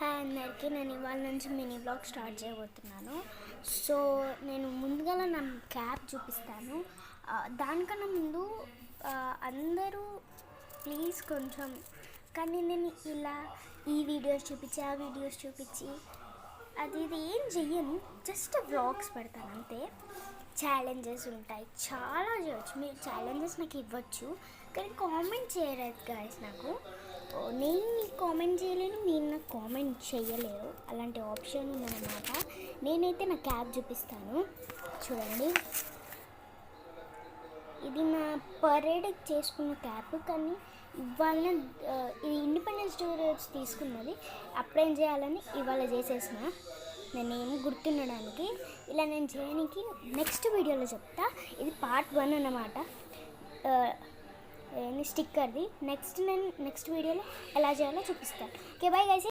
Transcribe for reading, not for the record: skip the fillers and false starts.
Hi అందరికీ, నేను ఇవాళ నుంచి మినీ బ్లాగ్ స్టార్ట్ చేయబోతున్నాను. సో నేను ముందుగా నా క్యాప్ చూపిస్తాను. దానికన్నా ముందు అందరూ ప్లీజ్ కొంచెం, కానీ నేను ఇలా ఈ వీడియోస్ చూపించి ఆ వీడియోస్ చూపించి అది ఇది ఏం చెయ్యను, జస్ట్ వ్లాగ్స్ పెడతాను అంతే. ఛాలెంజెస్ ఉంటాయి, చాలా చేయవచ్చు. మీరు ఛాలెంజెస్ నాకు ఇవ్వచ్చు, కానీ కామెంట్ చేయలేదు గాయస్. నాకు నేను మీకు కామెంట్ చేయలేను, మీరు నాకు కామెంట్ చేయలేరు, అలాంటి ఆప్షన్ ఉందన్నమాట. నేనైతే నా క్యాప్ చూపిస్తాను, చూడండి. ఇది నా పరేడ్కి చేసుకున్న క్యాప్, కానీ ఇవాళ ఇది ఇండిపెండెన్స్ డే రోజు తీసుకున్నది. అప్పుడేం చేయాలని ఇవాళ చేసేసిన, నేనేం గుర్తుండడానికి. ఇలా నేను చేయడానికి నెక్స్ట్ వీడియోలో చెప్తా. ఇది పార్ట్ 1 అన్నమాట, స్టిక్కర్ది. నెక్స్ట్ వీడియోలో ఎలా చేయాలో చూపిస్తాను. Okay, bye guys.